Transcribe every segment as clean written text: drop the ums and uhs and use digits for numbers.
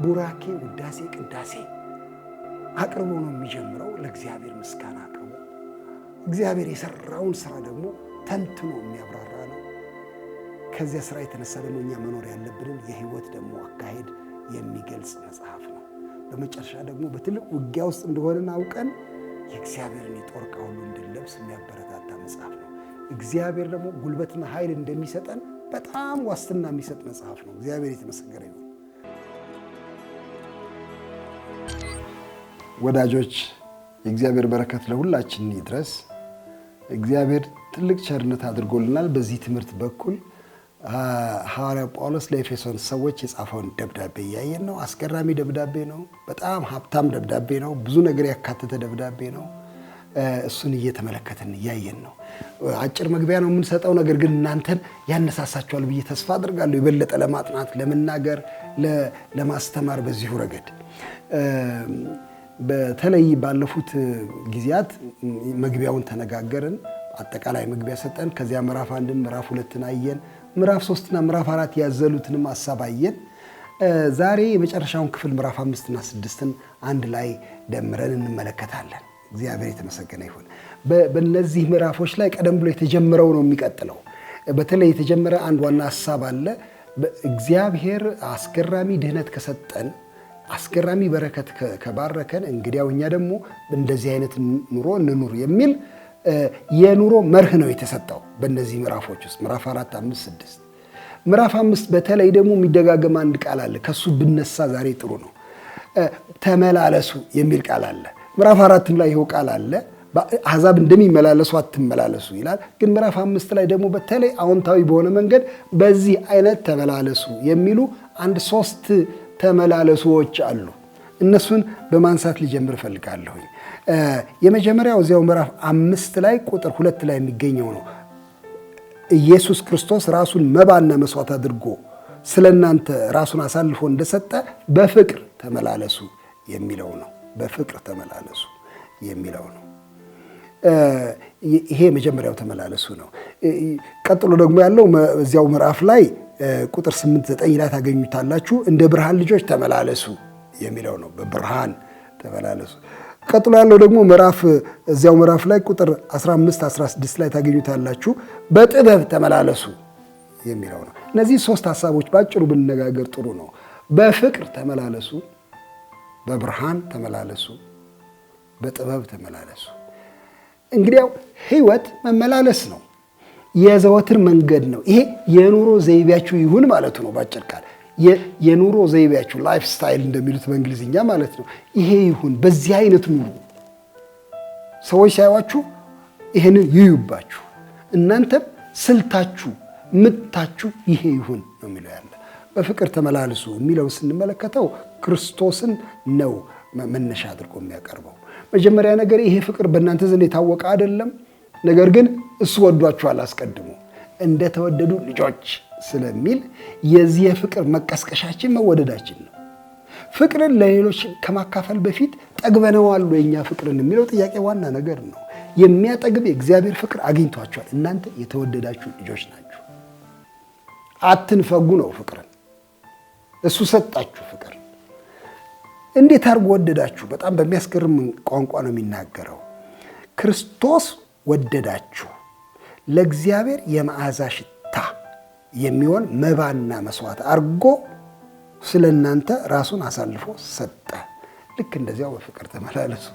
ቡራኬ፣ ውዳሴ፣ ቅዳሴ አቅርቦ ነው የሚጀምረው። ለእግዚአብሔር ምስጋና አቅርቦ እግዚአብሔር የሰራውን ስራ ደግሞ ተንትኖ የሚያብራራ ነው። ከዚያ ስራ የተነሳ ደግሞ እኛ መኖር ያለብንን የህይወት ደግሞ አካሄድ የሚገልጽ መጽሐፍ ነው። በመጨረሻ ደግሞ በትልቅ ውጊያ ውስጥ እንደሆነን አውቀን የእግዚአብሔርን የጦር ዕቃ ሁሉ እንድንለብስ የሚያበረታታ መጽሐፍ ነው። እግዚአብሔር ደግሞ ጉልበትና ኃይል እንደሚሰጠን በጣም ዋስትና የሚሰጥ መጽሐፍ ነው። እግዚአብሔር የተመሰገነ ይሁን። ወዳጆች፣ የእግዚአብሔር በረከት ለሁላችን ይድረስ። እግዚአብሔር ትልቅ ቸርነት አድርጎልናል። በዚህ ትምህርት በኩል ሐዋርያው ጳውሎስ ለኤፌሶን ሰዎች የጻፈውን ደብዳቤ እያየን ነው። አስገራሚ ደብዳቤ ነው። በጣም ሀብታም ደብዳቤ ነው። ብዙ ነገር ያካተተ ደብዳቤ ነው። እሱን እየተመለከትን እያየን ነው። አጭር መግቢያ ነው የምንሰጠው፣ ነገር ግን እናንተን ያነሳሳችኋል ብዬ ተስፋ አድርጋለሁ። የበለጠ ለማጥናት፣ ለመናገር፣ ለማስተማር በዚሁ ረገድ በተለይ ባለፉት ጊዜያት መግቢያውን ተነጋገርን። አጠቃላይ መግቢያ ሰጠን። ከዚያ ምዕራፍ 1ን ምዕራፍ 2ን አየን። ምዕራፍ 3ና ምዕራፍ 4 ያዘሉትንም ሐሳብ አየን። ዛሬ የመጨረሻውን ክፍል ምዕራፍ 5ና 6ን አንድ ላይ ደምረን እንመለከታለን። እግዚአብሔር የተመሰገነ ይሁን። በእነዚህ ምዕራፎች ላይ ቀደም ብሎ የተጀመረው ነው የሚቀጥለው። በተለይ የተጀመረ አንድ ዋና ሐሳብ አለ። እግዚአብሔር አስገራሚ ድህነት ከሰጠን፣ አስገራሚ በረከት ከባረከን፣ እንግዲያው እኛ ደግሞ እንደዚህ አይነት ኑሮ እንኑር የሚል የኑሮ መርህ ነው የተሰጠው በእነዚህ ምዕራፎች ውስጥ ምዕራፍ 4፣ 5፣ 6። ምዕራፍ 5 በተለይ ደግሞ የሚደጋገም አንድ ቃል አለ። ከሱ ብነሳ ዛሬ ጥሩ ነው። ተመላለሱ የሚል ቃል አለ። ምዕራፍ 4ም ላይ ይኸው ቃል አለ። አሕዛብ እንደሚመላለሱ አትመላለሱ ይላል። ግን ምዕራፍ 5 ላይ ደግሞ በተለይ አዎንታዊ በሆነ መንገድ በዚህ አይነት ተመላለሱ የሚሉ አንድ 3 ተመላለሱዎች አሉ። እነሱን በማንሳት ሊጀምር እፈልጋለሁኝ። የመጀመሪያው እዚያው ምዕራፍ 5 ላይ ቁጥር 2 ላይ የሚገኘው ነው። ኢየሱስ ክርስቶስ ራሱን መባና መስዋዕት አድርጎ ስለናንተ ራሱን አሳልፎ እንደሰጠ በፍቅር ተመላለሱ የሚለው ነው። በፍቅር ተመላለሱ የሚለው ነው። ይሄ መጀመሪያው ተመላለሱ ነው። ቀጥሎ ደግሞ ያለው እዚያው ምዕራፍ ላይ ቁጥር 8፣ 9 ላይ ታገኙታላችሁ። እንደ ብርሃን ልጆች ተመላለሱ የሚለው ነው። በብርሃን ተመላለሱ። ቀጥሎ ያለው ደግሞ እዚያው ምዕራፍ ላይ ቁጥር 15፣ 16 ላይ ታገኙታላችሁ። በጥበብ ተመላለሱ የሚለው ነው። እነዚህ 3 ሐሳቦች ባጭሩ ብንነጋገር ጥሩ ነው። በፍቅር ተመላለሱ፣ በብርሃን ተመላለሱ፣ በጥበብ ተመላለሱ። እንግዲያው ህይወት መመላለስ ነው። የዘወትር መንገድ ነው። ይሄ የኑሮ ዘይቤያችሁ ይሁን ማለቱ ነው። ባጭር ቃል የኑሮ ዘይቤያችሁ ላይፍ ስታይል እንደሚሉት በእንግሊዝኛ ማለት ነው። ይሄ ይሁን፣ በዚህ አይነት ኑሩ። ሰዎች ሳይዋችሁ ይሄንን ይዩባችሁ። እናንተም ስልታችሁ፣ ምታችሁ ይሄ ይሁን ነው የሚለው ያለ። በፍቅር ተመላለሱ የሚለው ስንመለከተው ክርስቶስን ነው መነሻ አድርጎ የሚያቀርበው። መጀመሪያ ነገር ይሄ ፍቅር በእናንተ ዘንድ የታወቀ አይደለም፣ ነገር ግን እሱ ወዷችኋል አስቀድሞ እንደተወደዱ ልጆች ስለሚል የዚህ የፍቅር መቀስቀሻችን መወደዳችን ነው። ፍቅርን ለሌሎች ከማካፈል በፊት ጠግበነዋል የኛ ፍቅርን የሚለው ጥያቄ ዋና ነገር ነው። የሚያጠግብ የእግዚአብሔር ፍቅር አግኝቷችኋል። እናንተ የተወደዳችሁ ልጆች ናችሁ። አትንፈጉ ነው ፍቅርን። እሱ ሰጣችሁ ፍቅር። እንዴት አድርጎ ወደዳችሁ? በጣም በሚያስገርም ቋንቋ ነው የሚናገረው። ክርስቶስ ወደዳችሁ፣ ለእግዚአብሔር የመዓዛ ሽታ የሚሆን መባና መስዋዕት አድርጎ ስለ እናንተ ራሱን አሳልፎ ሰጠ። ልክ እንደዚያው በፍቅር ተመላለሱ።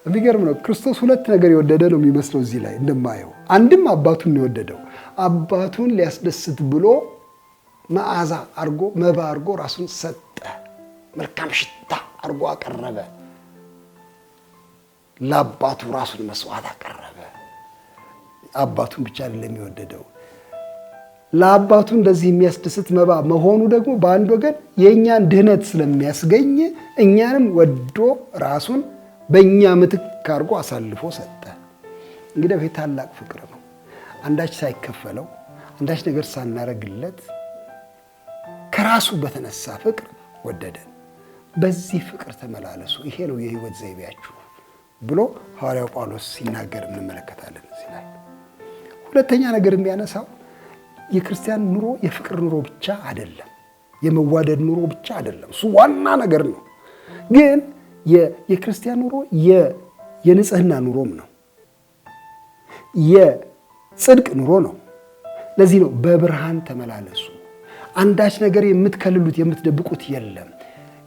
የሚገርም ነው። ክርስቶስ 2 ነገር የወደደ ነው የሚመስለው እዚህ ላይ እንደማየው። አንድም አባቱን የወደደው አባቱን ሊያስደስት ብሎ መዓዛ አድርጎ መባ አድርጎ ራሱን ሰጠ። መልካም ሽታ አድርጎ አቀረበ። ለአባቱ ራሱን መስዋዕት አቀረበ። አባቱን ብቻ አይደለም የወደደው፣ ለአባቱ እንደዚህ የሚያስደስት መባ መሆኑ ደግሞ በአንድ ወገን የእኛን ድህነት ስለሚያስገኝ እኛንም ወዶ ራሱን በእኛ ምትክ አድርጎ አሳልፎ ሰጠ። እንግዲህ ይሄ ታላቅ ፍቅር ነው። አንዳች ሳይከፈለው፣ አንዳች ነገር ሳናረግለት ከራሱ በተነሳ ፍቅር ወደደን። በዚህ ፍቅር ተመላለሱ፣ ይሄ ነው የህይወት ዘይቤያችሁ ብሎ ሐዋርያው ጳውሎስ ሲናገር እንመለከታለን እዚህ ላይ። ሁለተኛ ነገር የሚያነሳው የክርስቲያን ኑሮ የፍቅር ኑሮ ብቻ አይደለም። የመዋደድ ኑሮ ብቻ አይደለም፣ እሱ ዋና ነገር ነው። ግን የክርስቲያን ኑሮ የንጽህና ኑሮም ነው፣ የጽድቅ ኑሮ ነው። ለዚህ ነው በብርሃን ተመላለሱ። አንዳች ነገር የምትከልሉት የምትደብቁት የለም።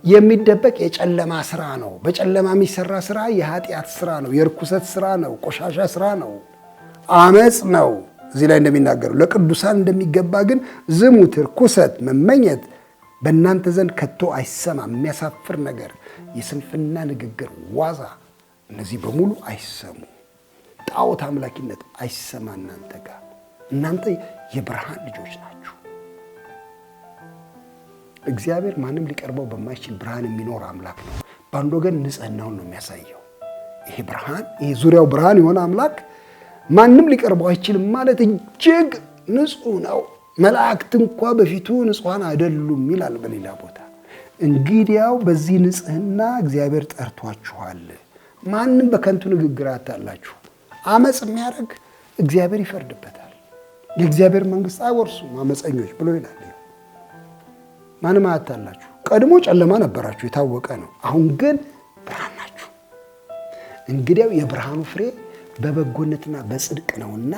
የሚደበቅ የጨለማ ስራ ነው። በጨለማ የሚሰራ ስራ የኃጢአት ስራ ነው፣ የርኩሰት ስራ ነው፣ ቆሻሻ ስራ ነው፣ አመፅ ነው። እዚህ ላይ እንደሚናገሩ ለቅዱሳን እንደሚገባ ግን ዝሙት፣ ርኩሰት፣ መመኘት በእናንተ ዘንድ ከቶ አይሰማም። የሚያሳፍር ነገር፣ የስንፍና ንግግር፣ ዋዛ፣ እነዚህ በሙሉ አይሰሙ። ጣዖት አምላኪነት አይሰማ እናንተ ጋር። እናንተ የብርሃን ልጆች ናችሁ። እግዚአብሔር ማንም ሊቀርበው በማይችል ብርሃን የሚኖር አምላክ ነው። በአንድ ወገን ንጽህናውን ነው የሚያሳየው። ይሄ ብርሃን፣ ይሄ ዙሪያው ብርሃን የሆነ አምላክ ማንም ሊቀርበው አይችልም ማለት እጅግ ንጹህ ነው። መላእክት እንኳ በፊቱ ንጹሐን አይደሉም ይላል በሌላ ቦታ። እንግዲያው በዚህ ንጽህና እግዚአብሔር ጠርቷችኋል። ማንም በከንቱ ንግግር አታላችሁ። አመፅ የሚያደርግ እግዚአብሔር ይፈርድበታል። የእግዚአብሔር መንግስት አይወርሱም አመፀኞች ብሎ ይላል። ማንም አታላችሁ። ቀድሞ ጨለማ ነበራችሁ፣ የታወቀ ነው። አሁን ግን ብርሃን ናችሁ። እንግዲያው የብርሃኑ ፍሬ በበጎነትና በጽድቅ ነውና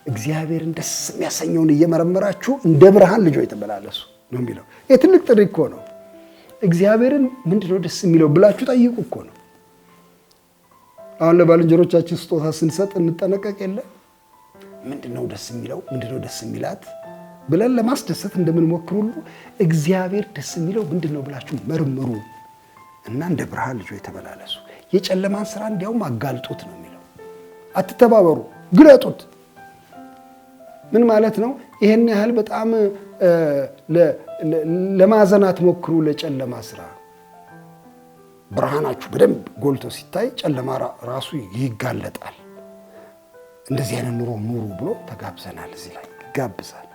እግዚአብሔርን ደስ የሚያሰኘውን እየመረመራችሁ እንደ ብርሃን ልጆች ተመላለሱ ነው የሚለው። የትልቅ ጥሪ እኮ ነው። እግዚአብሔርን ምንድነው ደስ የሚለው ብላችሁ ጠይቁ እኮ ነው። አሁን ለባልንጀሮቻችን ስጦታ ስንሰጥ እንጠነቀቅ የለ? ምንድነው ደስ የሚለው፣ ምንድነው ደስ የሚላት ብለን ለማስደሰት እንደምንሞክር ሁሉ እግዚአብሔር ደስ የሚለው ምንድነው ብላችሁ መርምሩ እና እንደ ብርሃን ልጆች ተመላለሱ። የጨለማን ስራ እንዲያውም አጋልጡት ነው የሚለው። አትተባበሩ፣ ግለጡት። ምን ማለት ነው? ይሄን ያህል በጣም ለማዘናት ሞክሩ ለጨለማ ስራ። ብርሃናችሁ በደንብ ጎልቶ ሲታይ ጨለማ ራሱ ይጋለጣል። እንደዚህ አይነት ኑሮ ኑሩ ብሎ ተጋብዘናል። እዚህ ላይ ይጋብዛል።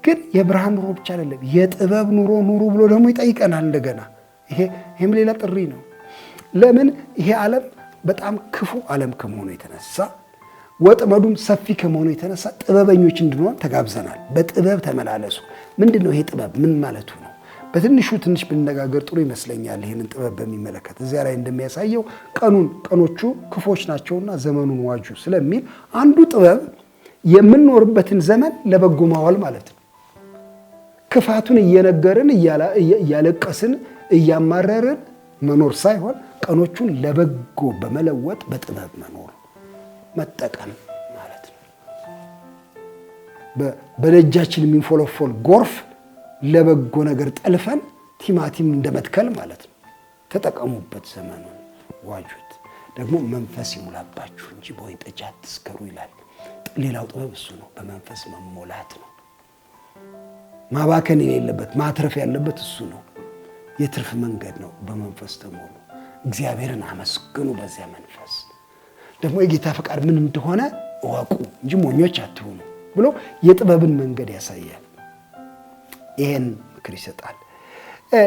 ግን የብርሃን ኑሮ ብቻ አይደለም፣ የጥበብ ኑሮ ኑሩ ብሎ ደግሞ ይጠይቀናል እንደገና። ይሄም ሌላ ጥሪ ነው። ለምን? ይሄ ዓለም በጣም ክፉ ዓለም ከመሆኑ የተነሳ ወጥመዱም ሰፊ ከመሆኑ የተነሳ ጥበበኞች እንድንሆን ተጋብዘናል። በጥበብ ተመላለሱ። ምንድን ነው ይሄ ጥበብ? ምን ማለቱ ነው? በትንሹ ትንሽ ብንነጋገር ጥሩ ይመስለኛል። ይህንን ጥበብ በሚመለከት እዚያ ላይ እንደሚያሳየው ቀኖቹ ክፎች ናቸውና ዘመኑን ዋጁ ስለሚል አንዱ ጥበብ የምንኖርበትን ዘመን ለበጎ ማዋል ማለት ነው። ክፋቱን እየነገርን እያለቀስን እያማረርን መኖር ሳይሆን ቀኖቹን ለበጎ በመለወጥ በጥበብ መኖር መጠቀም ማለት ነው። በደጃችን የሚንፎለፎል ጎርፍ ለበጎ ነገር ጠልፈን ቲማቲም እንደመትከል ማለት ነው። ተጠቀሙበት፣ ዘመኑን ዋጁት። ደግሞ መንፈስ ይሙላባችሁ እንጂ በወይን ጠጅ አትስከሩ ይላል። ሌላው ጥበብ እሱ ነው፣ በመንፈስ መሞላት ነው። ማባከን የሌለበት ማትረፍ ያለበት እሱ ነው። የትርፍ መንገድ ነው። በመንፈስ ተሞሉ፣ እግዚአብሔርን አመስግኑ። በዚያ መንፈስ ደግሞ የጌታ ፈቃድ ምን እንደሆነ እወቁ እንጂ ሞኞች አትሆኑ ብሎ የጥበብን መንገድ ያሳያል። ይሄን ምክር ይሰጣል።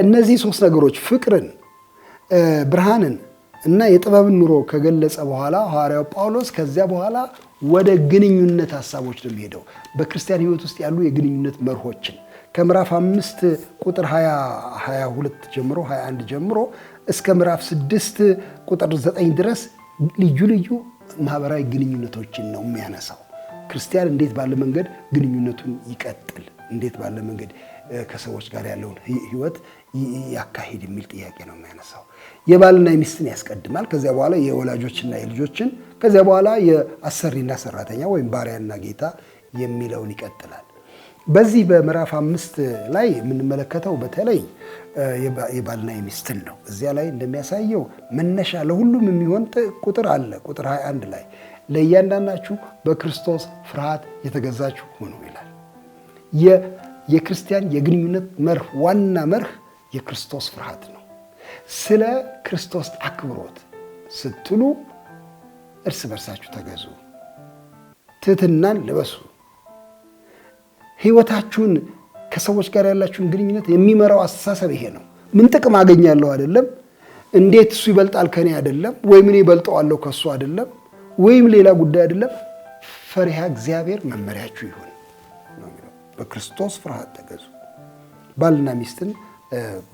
እነዚህ ሶስት ነገሮች ፍቅርን፣ ብርሃንን እና የጥበብን ኑሮ ከገለጸ በኋላ ሐዋርያው ጳውሎስ ከዚያ በኋላ ወደ ግንኙነት ሀሳቦች ነው የሚሄደው። በክርስቲያን ሕይወት ውስጥ ያሉ የግንኙነት መርሆችን ከምዕራፍ 5 ቁጥር 22 ጀምሮ 21 ጀምሮ እስከ ምዕራፍ 6 ቁጥር 9 ድረስ ልዩ ልዩ ማህበራዊ ግንኙነቶችን ነው የሚያነሳው። ክርስቲያን እንዴት ባለ መንገድ ግንኙነቱን ይቀጥል፣ እንዴት ባለ መንገድ ከሰዎች ጋር ያለውን ህይወት ያካሂድ የሚል ጥያቄ ነው የሚያነሳው። የባልና የሚስትን ያስቀድማል። ከዚያ በኋላ የወላጆችና የልጆችን፣ ከዚያ በኋላ የአሰሪና ሰራተኛ ወይም ባሪያና ጌታ የሚለውን ይቀጥላል። በዚህ በምዕራፍ 5 ላይ የምንመለከተው በተለይ የባልና የሚስትን ነው። እዚያ ላይ እንደሚያሳየው መነሻ ለሁሉም የሚሆን ቁጥር አለ። ቁጥር 21 ላይ ለእያንዳንዳችሁ በክርስቶስ ፍርሃት የተገዛችሁ ሁኑ ይላል። የክርስቲያን የግንኙነት መርህ ዋና መርህ የክርስቶስ ፍርሃት ነው። ስለ ክርስቶስ አክብሮት ስትሉ እርስ በርሳችሁ ተገዙ፣ ትህትናን ልበሱ። ህይወታችሁን ከሰዎች ጋር ያላችሁን ግንኙነት የሚመራው አስተሳሰብ ይሄ ነው። ምን ጥቅም አገኛለሁ አይደለም፣ እንዴት እሱ ይበልጣል ከኔ አይደለም፣ ወይም እኔ ይበልጠዋለሁ ከሱ አይደለም፣ ወይም ሌላ ጉዳይ አይደለም። ፈሪሃ እግዚአብሔር መመሪያችሁ ይሁን ነው የሚለው። በክርስቶስ ፍርሃት ተገዙ። ባልና ሚስትን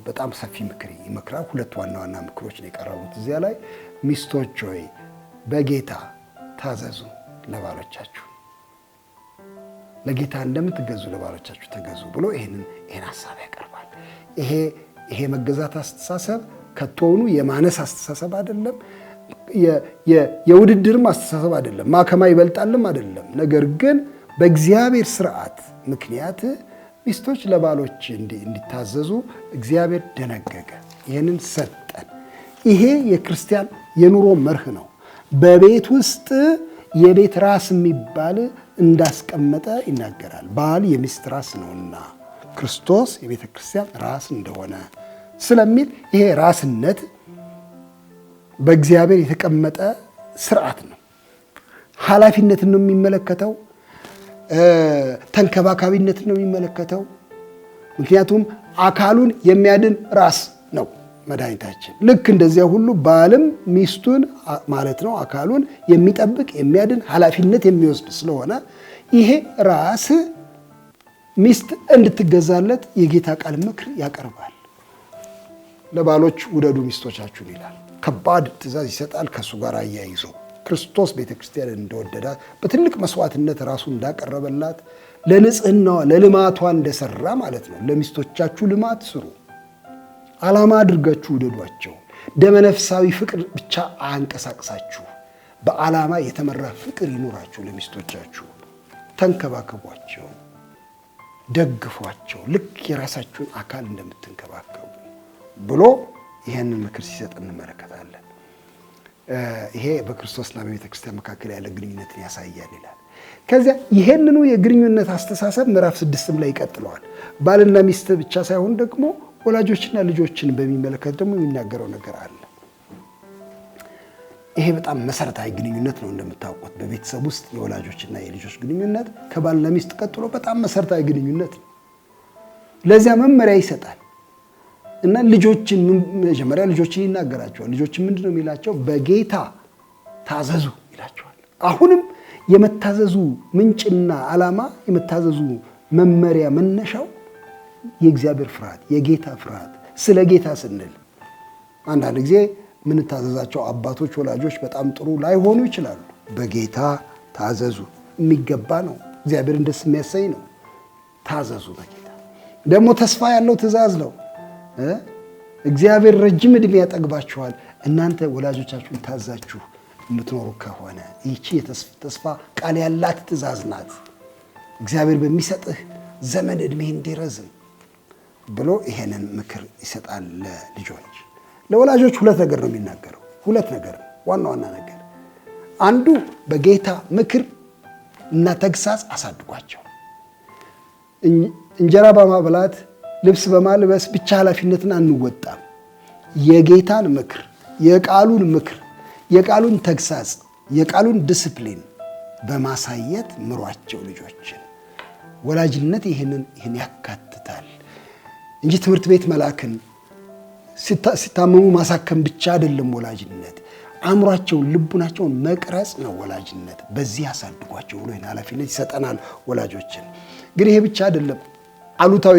በጣም ሰፊ ምክር ይመክራል። ሁለት ዋና ዋና ምክሮች ነው የቀረቡት እዚያ ላይ። ሚስቶች ሆይ በጌታ ታዘዙ ለባሎቻችሁ፣ ለጌታ እንደምትገዙ ለባሎቻችሁ ተገዙ ብሎ ይሄን ሐሳብ ያቀርባል። ይሄ መገዛት አስተሳሰብ ከቶውኑ የማነስ አስተሳሰብ አይደለም፣ የውድድርም አስተሳሰብ አይደለም፣ ማከማ ይበልጣልም አይደለም። ነገር ግን በእግዚአብሔር ስርዓት ምክንያት ሚስቶች ለባሎች እንዲታዘዙ እግዚአብሔር ደነገገ። ይህንን ሰጠን። ይሄ የክርስቲያን የኑሮ መርህ ነው። በቤት ውስጥ የቤት ራስ የሚባል እንዳስቀመጠ ይናገራል። ባል የሚስት ራስ ነውና ክርስቶስ የቤተ ክርስቲያን ራስ እንደሆነ ስለሚል ይሄ ራስነት በእግዚአብሔር የተቀመጠ ስርዓት ነው። ኃላፊነትን ነው የሚመለከተው። ተንከባካቢነትን ነው የሚመለከተው። ምክንያቱም አካሉን የሚያድን ራስ ነው መድኃኒታችን። ልክ እንደዚያ ሁሉ ባልም ሚስቱን ማለት ነው አካሉን የሚጠብቅ የሚያድን ኃላፊነት የሚወስድ ስለሆነ ይሄ ራስ ሚስት እንድትገዛለት የጌታ ቃል ምክር ያቀርባል። ለባሎች ውደዱ ሚስቶቻችሁን ይላል። ከባድ ትእዛዝ ይሰጣል። ከእሱ ጋር አያይዞ ክርስቶስ ቤተ ክርስቲያን እንደወደዳት በትልቅ መስዋዕትነት ራሱ እንዳቀረበላት ለንጽህናዋ ለልማቷ እንደሰራ ማለት ነው። ለሚስቶቻችሁ ልማት ስሩ፣ ዓላማ አድርጋችሁ ውደዷቸው። ደመነፍሳዊ ፍቅር ብቻ አያንቀሳቅሳችሁ፣ በዓላማ የተመራ ፍቅር ይኖራችሁ። ለሚስቶቻችሁ ተንከባከቧቸው፣ ደግፏቸው፣ ልክ የራሳችሁን አካል እንደምትንከባከቡ ብሎ ይህንን ምክር ሲሰጥ እንመለከታለን። ይሄ በክርስቶስና በቤተ ክርስቲያን መካከል ያለ ግንኙነትን ያሳያል ይላል። ከዚያ ይሄንኑ የግንኙነት አስተሳሰብ ምዕራፍ 6 ላይ ይቀጥለዋል። ባልና ሚስት ብቻ ሳይሆን ደግሞ ወላጆችና ልጆችን በሚመለከት ደግሞ የሚናገረው ነገር አለ። ይሄ በጣም መሰረታዊ ግንኙነት ነው። እንደምታውቁት በቤተሰብ ውስጥ የወላጆችና የልጆች ግንኙነት ከባልና ሚስት ቀጥሎ በጣም መሰረታዊ ግንኙነት ነው። ለዚያ መመሪያ ይሰጣል እና ልጆችን መጀመሪያ ልጆችን ይናገራቸዋል። ልጆችን ምንድን ነው የሚላቸው? በጌታ ታዘዙ ይላቸዋል። አሁንም የመታዘዙ ምንጭና ዓላማ የመታዘዙ መመሪያ መነሻው የእግዚአብሔር ፍርሃት፣ የጌታ ፍርሃት። ስለ ጌታ ስንል አንዳንድ ጊዜ የምንታዘዛቸው አባቶች፣ ወላጆች በጣም ጥሩ ላይሆኑ ይችላሉ። በጌታ ታዘዙ የሚገባ ነው። እግዚአብሔርን ደስ የሚያሰኝ ነው። ታዘዙ በጌታ ደግሞ ተስፋ ያለው ትእዛዝ ነው። እግዚአብሔር ረጅም ዕድሜ ያጠግባችኋል እናንተ ወላጆቻችሁን ታዛችሁ የምትኖሩ ከሆነ። ይቺ የተስፋ ቃል ያላት ትእዛዝ ናት። እግዚአብሔር በሚሰጥህ ዘመን ዕድሜ እንዲረዝም ብሎ ይሄንን ምክር ይሰጣል ለልጆች። ለወላጆች ሁለት ነገር ነው የሚናገረው። ሁለት ነገር ዋና ዋና ነገር። አንዱ በጌታ ምክር እና ተግሳጽ አሳድጓቸው። እንጀራ በማብላት ልብስ በማልበስ ብቻ ኃላፊነትን አንወጣም። የጌታን ምክር፣ የቃሉን ምክር፣ የቃሉን ተግሳጽ፣ የቃሉን ዲስፕሊን በማሳየት ምሯቸው ልጆችን። ወላጅነት ይህን ያካትታል እንጂ ትምህርት ቤት መላክን ሲታመሙ ማሳከም ብቻ አይደለም ወላጅነት። አእምሯቸውን ልቡናቸውን መቅረጽ ነው ወላጅነት። በዚህ ያሳድጓቸው ብሎ ይህን ኃላፊነት ይሰጠናል ወላጆችን። ግን ይሄ ብቻ አይደለም። አሉታዊ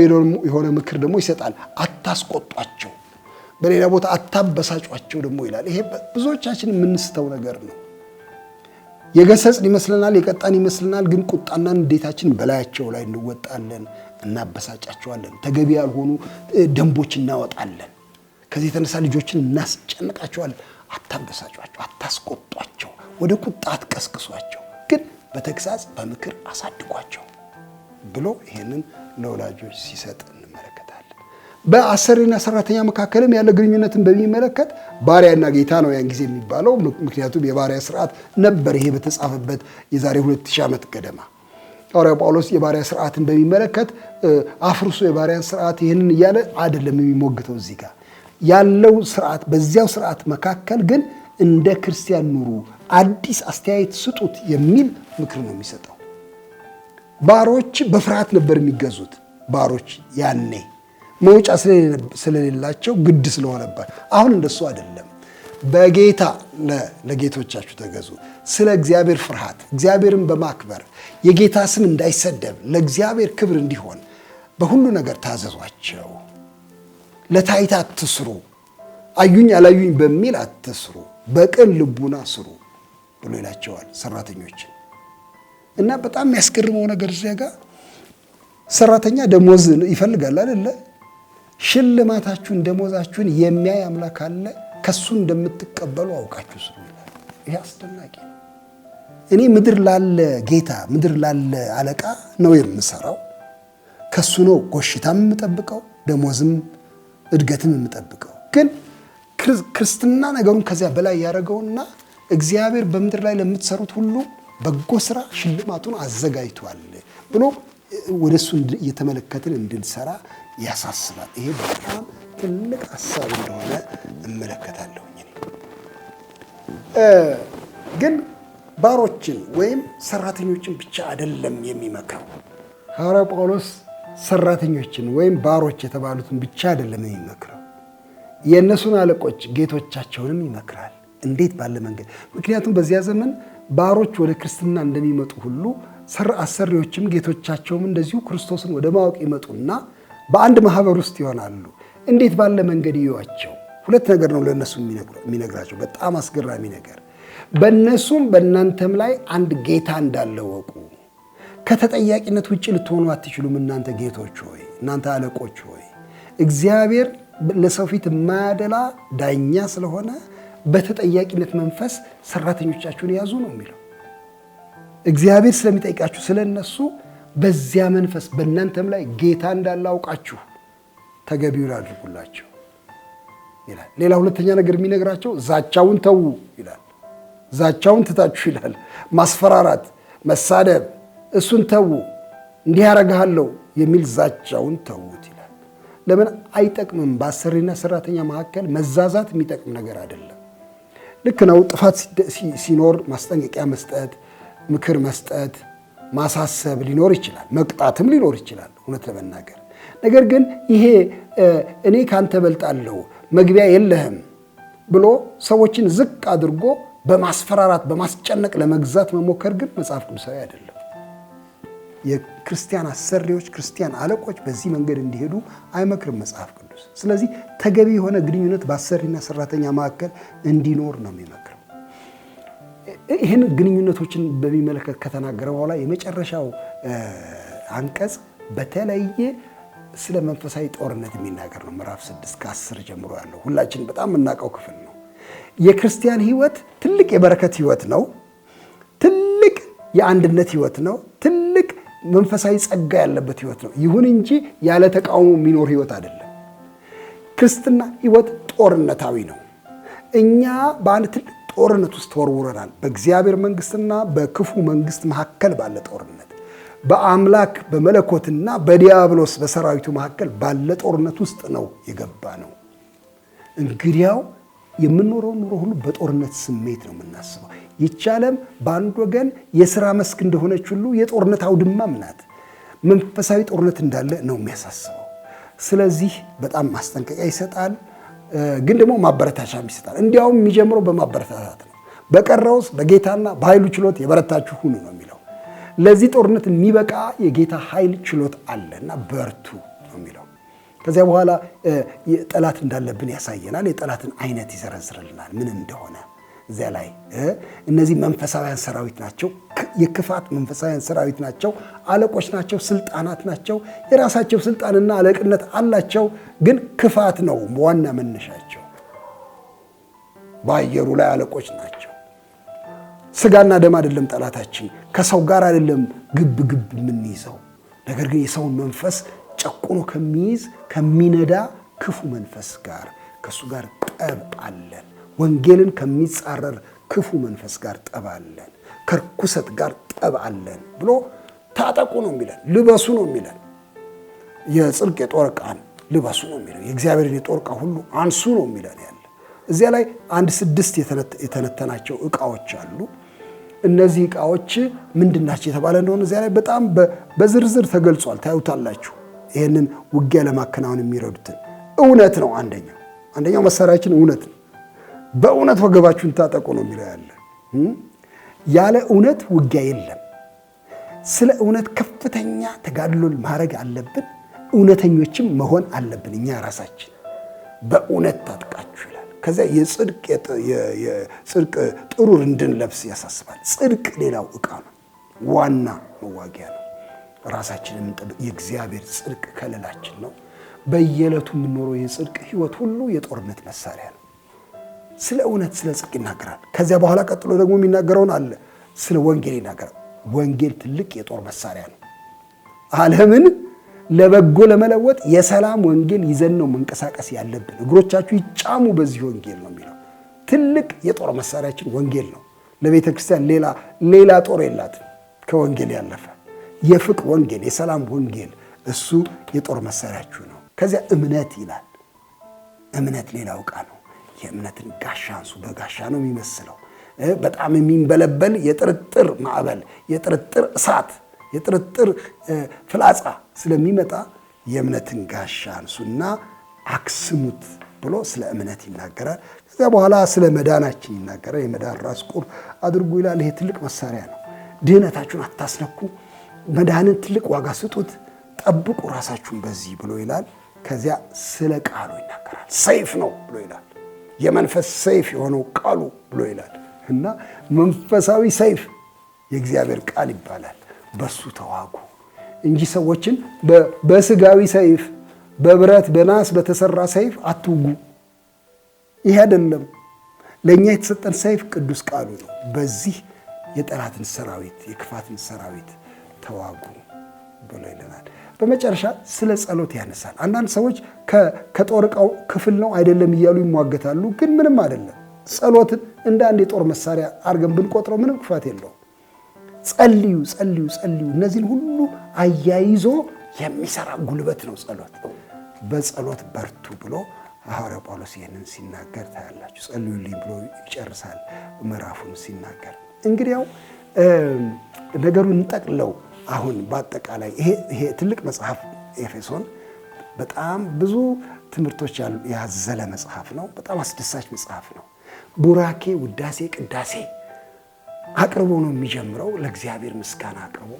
የሆነ ምክር ደግሞ ይሰጣል። አታስቆጧቸው፣ በሌላ ቦታ አታበሳጯቸው ደግሞ ይላል። ይሄ ብዙዎቻችን የምንስተው ነገር ነው። የገሰጽን ይመስለናል፣ የቀጣን ይመስለናል። ግን ቁጣና ንዴታችን በላያቸው ላይ እንወጣለን፣ እናበሳጫቸዋለን። ተገቢ ያልሆኑ ደንቦች እናወጣለን። ከዚህ የተነሳ ልጆችን እናስጨንቃቸዋለን። አታበሳጯቸው፣ አታስቆጧቸው፣ ወደ ቁጣ አትቀስቅሷቸው፣ ግን በተግሳጽ በምክር አሳድጓቸው ብሎ ይሄንን ለወላጆች ሲሰጥ እንመለከታለን። በአሰሪና ሰራተኛ መካከልም ያለ ግንኙነትን በሚመለከት ባሪያና ጌታ ነው ያን ጊዜ የሚባለው። ምክንያቱም የባሪያ ስርዓት ነበር ይሄ በተጻፈበት የዛሬ 2000 ዓመት ገደማ። ሐዋርያው ጳውሎስ የባሪያ ስርዓትን በሚመለከት አፍርሱ የባሪያን ስርዓት ይህንን እያለ አይደለም የሚሞግተው። እዚህ ጋር ያለው ስርዓት በዚያው ስርዓት መካከል ግን እንደ ክርስቲያን ኑሩ፣ አዲስ አስተያየት ስጡት የሚል ምክር ነው የሚሰጠው። ባሮች በፍርሃት ነበር የሚገዙት። ባሮች ያኔ መውጫ ስለሌላቸው ግድ ስለሆነበት። አሁን እንደሱ አይደለም። በጌታ ለጌቶቻችሁ ተገዙ። ስለ እግዚአብሔር ፍርሃት፣ እግዚአብሔርን በማክበር የጌታ ስም እንዳይሰደብ ለእግዚአብሔር ክብር እንዲሆን በሁሉ ነገር ታዘዟቸው፣ ለታይታ አትስሩ፣ አዩኝ አላዩኝ በሚል አትስሩ፣ በቅን ልቡና ስሩ ብሎ ይላቸዋል ሰራተኞችን። እና በጣም የሚያስገርመው ነገር እዚያ ጋር ሰራተኛ ደሞዝ ይፈልጋል አይደለ? ሽልማታችሁን ደሞዛችሁን የሚያይ አምላክ አለ፣ ከሱ እንደምትቀበሉ አውቃችሁ ስሩ ይላል። ይሄ አስደናቂ ነው። እኔ ምድር ላለ ጌታ ምድር ላለ አለቃ ነው የምሰራው፣ ከሱ ነው ጎሽታም የምጠብቀው፣ ደሞዝም እድገትም የምጠብቀው። ግን ክርስትና ነገሩን ከዚያ በላይ ያደረገውና እግዚአብሔር በምድር ላይ ለምትሰሩት ሁሉ በጎ ስራ ሽልማቱን አዘጋጅቷል ብሎ ወደ እሱ እየተመለከትን እንድንሰራ ያሳስባል። ይሄ በጣም ትልቅ ሀሳብ እንደሆነ እመለከታለሁ። ግን ባሮችን ወይም ሰራተኞችን ብቻ አይደለም የሚመክረው። ሐዋርያው ጳውሎስ ሰራተኞችን ወይም ባሮች የተባሉትን ብቻ አይደለም የሚመክረው፣ የእነሱን አለቆች ጌቶቻቸውንም ይመክራል። እንዴት ባለ መንገድ! ምክንያቱም በዚያ ዘመን ባሮች ወደ ክርስትና እንደሚመጡ ሁሉ አሰሪዎችም ጌቶቻቸውም እንደዚሁ ክርስቶስን ወደ ማወቅ ይመጡና በአንድ ማህበር ውስጥ ይሆናሉ። እንዴት ባለ መንገድ ይዩዋቸው። ሁለት ነገር ነው ለእነሱ የሚነግራቸው፣ በጣም አስገራሚ ነገር። በእነሱም በእናንተም ላይ አንድ ጌታ እንዳለ ወቁ። ከተጠያቂነት ውጭ ልትሆኑ አትችሉም። እናንተ ጌቶች ሆይ፣ እናንተ አለቆች ሆይ፣ እግዚአብሔር ለሰው ፊት የማያደላ ዳኛ ስለሆነ በተጠያቂነት መንፈስ ሰራተኞቻችሁን ያዙ ነው የሚለው። እግዚአብሔር ስለሚጠይቃችሁ ስለነሱ በዚያ መንፈስ በእናንተም ላይ ጌታ እንዳለ አውቃችሁ ተገቢውን አድርጉላቸው ይላል። ሌላ ሁለተኛ ነገር የሚነግራቸው ዛቻውን ተዉ ይላል። ዛቻውን ትታችሁ ይላል። ማስፈራራት፣ መሳደብ፣ እሱን ተዉ፣ እንዲህ ያደርግሃለሁ የሚል ዛቻውን ተዉት ይላል። ለምን አይጠቅምም። በአሰሪና ሰራተኛ መካከል መዛዛት የሚጠቅም ነገር አይደለም። ልክ ነው። ጥፋት ሲኖር ማስጠንቀቂያ መስጠት፣ ምክር መስጠት፣ ማሳሰብ ሊኖር ይችላል። መቅጣትም ሊኖር ይችላል እውነት ለመናገር። ነገር ግን ይሄ እኔ ካንተ በልጣለሁ መግቢያ የለህም ብሎ ሰዎችን ዝቅ አድርጎ በማስፈራራት በማስጨነቅ ለመግዛት መሞከር ግን መጽሐፍ ቅዱሳዊ አይደለም። የክርስቲያን አሰሪዎች፣ ክርስቲያን አለቆች በዚህ መንገድ እንዲሄዱ አይመክርም መጽሐፍ ቅዱስ። ስለዚህ ተገቢ የሆነ ግንኙነት በአሰሪና ሰራተኛ መካከል እንዲኖር ነው የሚመክረው። ይህን ግንኙነቶችን በሚመለከት ከተናገረ በኋላ የመጨረሻው አንቀጽ በተለየ ስለ መንፈሳዊ ጦርነት የሚናገር ነው። ምዕራፍ 6 ከ10 ጀምሮ ያለው ሁላችን በጣም የምናውቀው ክፍል ነው። የክርስቲያን ህይወት ትልቅ የበረከት ህይወት ነው። ትልቅ የአንድነት ህይወት ነው። ትልቅ መንፈሳዊ ጸጋ ያለበት ህይወት ነው። ይሁን እንጂ ያለ ተቃውሞ የሚኖር ህይወት አይደለም። ክርስትና ህይወት ጦርነታዊ ነው። እኛ በአንድ ትልቅ ጦርነት ውስጥ ተወርውረናል። በእግዚአብሔር መንግስትና በክፉ መንግስት መካከል ባለ ጦርነት፣ በአምላክ በመለኮትና በዲያብሎስ በሰራዊቱ መካከል ባለ ጦርነት ውስጥ ነው የገባ ነው። እንግዲያው የምንኖረው ኑሮ ሁሉ በጦርነት ስሜት ነው የምናስበው። ይህች ዓለም በአንድ ወገን የሥራ መስክ እንደሆነች ሁሉ የጦርነት አውድማም ናት። መንፈሳዊ ጦርነት እንዳለ ነው የሚያሳስበው። ስለዚህ በጣም ማስጠንቀቂያ ይሰጣል፣ ግን ደግሞ ማበረታቻም ይሰጣል። እንዲያውም የሚጀምረው በማበረታታት ነው። በቀረውስ በጌታና በኃይሉ ችሎት የበረታችሁ ሁኑ ነው የሚለው። ለዚህ ጦርነት የሚበቃ የጌታ ኃይል ችሎት አለና በርቱ ነው የሚለው። ከዚያ በኋላ ጠላት እንዳለብን ያሳየናል። የጠላትን አይነት ይዘረዝርልናል ምን እንደሆነ እዚያ ላይ። እነዚህ መንፈሳውያን ሰራዊት ናቸው፣ የክፋት መንፈሳውያን ሰራዊት ናቸው፣ አለቆች ናቸው፣ ስልጣናት ናቸው። የራሳቸው ስልጣንና አለቅነት አላቸው፣ ግን ክፋት ነው ዋና መነሻቸው። በአየሩ ላይ አለቆች ናቸው። ስጋና ደም አይደለም ጠላታችን፣ ከሰው ጋር አይደለም ግብ ግብ የምንይዘው። ነገር ግን የሰውን መንፈስ ጨቁኖ ከሚይዝ ከሚነዳ ክፉ መንፈስ ጋር ከሱ ጋር ጠብ አለን። ወንጌልን ከሚጻረር ክፉ መንፈስ ጋር ጠብ አለን፣ ከርኩሰት ጋር ጠብ አለን ብሎ ታጠቁ ነው የሚለን፣ ልበሱ ነው የሚለን። የጽድቅ የጦር ዕቃን ልበሱ ነው የሚለን፣ የእግዚአብሔርን የጦር ዕቃ ሁሉ አንሱ ነው የሚለን ያለ። እዚያ ላይ 6 የተነተናቸው ዕቃዎች አሉ። እነዚህ ዕቃዎች ምንድን ናቸው የተባለ እንደሆነ እዚያ ላይ በጣም በዝርዝር ተገልጿል። ታዩታላችሁ። ይህንን ውጊያ ለማከናወን የሚረዱትን እውነት ነው። አንደኛው መሳሪያችን እውነት ነው። በእውነት ወገባችሁን ታጠቁ ነው የሚለው ያለ። ያለ እውነት ውጊያ የለም። ስለ እውነት ከፍተኛ ተጋድሎ ማድረግ አለብን። እውነተኞችም መሆን አለብን እኛ ራሳችን። በእውነት ታጥቃችሁ ይላል። ከዚያ የጽድቅ ጥሩር እንድንለብስ ያሳስባል። ጽድቅ ሌላው ዕቃ ነው፣ ዋና መዋጊያ ነው። ራሳችንን የምንጠብቅ የእግዚአብሔር ጽድቅ ከለላችን ነው። በየዕለቱ የምንኖረው የጽድቅ ሕይወት ሁሉ የጦርነት መሳሪያ ነው። ስለ እውነት ስለ ጽድቅ ይናገራል። ከዚያ በኋላ ቀጥሎ ደግሞ የሚናገረውን አለ፣ ስለ ወንጌል ይናገራል። ወንጌል ትልቅ የጦር መሳሪያ ነው። ዓለምን ለበጎ ለመለወጥ የሰላም ወንጌል ይዘን ነው መንቀሳቀስ ያለብን። እግሮቻችሁ ይጫሙ በዚህ ወንጌል ነው የሚለው። ትልቅ የጦር መሳሪያችን ወንጌል ነው። ለቤተ ክርስቲያን ሌላ ጦር የላትም ከወንጌል ያለፈ። የፍቅር ወንጌል፣ የሰላም ወንጌል፣ እሱ የጦር መሳሪያችሁ ነው። ከዚያ እምነት ይላል። እምነት ሌላው ዕቃ ነው። የእምነትን ጋሻ አንሱ። በጋሻ ነው የሚመስለው። በጣም የሚንበለበል የጥርጥር ማዕበል፣ የጥርጥር እሳት፣ የጥርጥር ፍላጻ ስለሚመጣ የእምነትን ጋሻ አንሱና አክስሙት ብሎ ስለ እምነት ይናገራል። ከዚያ በኋላ ስለ መዳናችን ይናገራል። የመዳን ራስ ቁር አድርጉ ይላል። ይሄ ትልቅ መሳሪያ ነው። ድህነታችሁን አታስነኩ፣ መዳንን ትልቅ ዋጋ ስጡት፣ ጠብቁ ራሳችሁን በዚህ ብሎ ይላል። ከዚያ ስለ ቃሉ ይናገራል። ሰይፍ ነው ብሎ ይላል። የመንፈስ ሰይፍ የሆነው ቃሉ ብሎ ይላል እና መንፈሳዊ ሰይፍ የእግዚአብሔር ቃል ይባላል። በሱ ተዋጉ እንጂ ሰዎችን በስጋዊ ሰይፍ፣ በብረት በናስ በተሰራ ሰይፍ አትውጉ። ይሄ አይደለም። ለእኛ የተሰጠን ሰይፍ ቅዱስ ቃሉ ነው። በዚህ የጠላትን ሰራዊት የክፋትን ሰራዊት ተዋጉ ብሎ ይለናል። በመጨረሻ ስለ ጸሎት ያነሳል። አንዳንድ ሰዎች ከጦር ዕቃው ክፍል ነው አይደለም እያሉ ይሟገታሉ። ግን ምንም አይደለም። ጸሎትን እንደ አንድ የጦር መሳሪያ አድርገን ብንቆጥረው ምንም ክፋት የለውም። ጸልዩ ጸልዩ ጸልዩ። እነዚህን ሁሉ አያይዞ የሚሰራ ጉልበት ነው ጸሎት። በጸሎት በርቱ ብሎ ሐዋርያው ጳውሎስ ይህንን ሲናገር ታያላችሁ። ጸልዩልኝ ብሎ ይጨርሳል ምዕራፉን ሲናገር። እንግዲያው ነገሩን እንጠቅለው። አሁን በአጠቃላይ ይሄ ትልቅ መጽሐፍ ኤፌሶን በጣም ብዙ ትምህርቶች ያዘለ መጽሐፍ ነው። በጣም አስደሳች መጽሐፍ ነው። ቡራኬ፣ ውዳሴ፣ ቅዳሴ አቅርቦ ነው የሚጀምረው። ለእግዚአብሔር ምስጋና አቅርቦ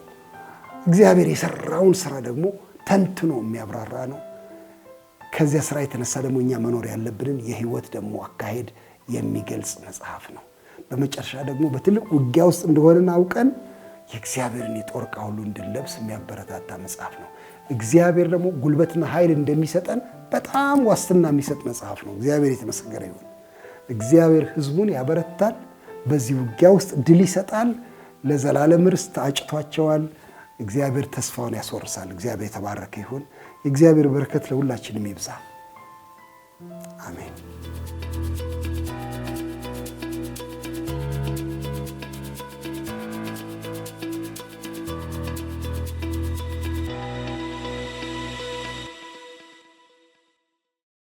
እግዚአብሔር የሰራውን ስራ ደግሞ ተንትኖ የሚያብራራ ነው። ከዚያ ስራ የተነሳ ደግሞ እኛ መኖር ያለብንን የህይወት ደግሞ አካሄድ የሚገልጽ መጽሐፍ ነው። በመጨረሻ ደግሞ በትልቅ ውጊያ ውስጥ እንደሆነን አውቀን የእግዚአብሔርን የጦር ዕቃ ሁሉ እንድንለብስ የሚያበረታታ መጽሐፍ ነው። እግዚአብሔር ደግሞ ጉልበትና ኃይል እንደሚሰጠን በጣም ዋስትና የሚሰጥ መጽሐፍ ነው። እግዚአብሔር የተመሰገነ ይሁን። እግዚአብሔር ሕዝቡን ያበረታል። በዚህ ውጊያ ውስጥ ድል ይሰጣል። ለዘላለም ርስት አጭቷቸዋል። እግዚአብሔር ተስፋውን ያስወርሳል። እግዚአብሔር የተባረከ ይሁን። የእግዚአብሔር በረከት ለሁላችንም ይብዛ። አሜን።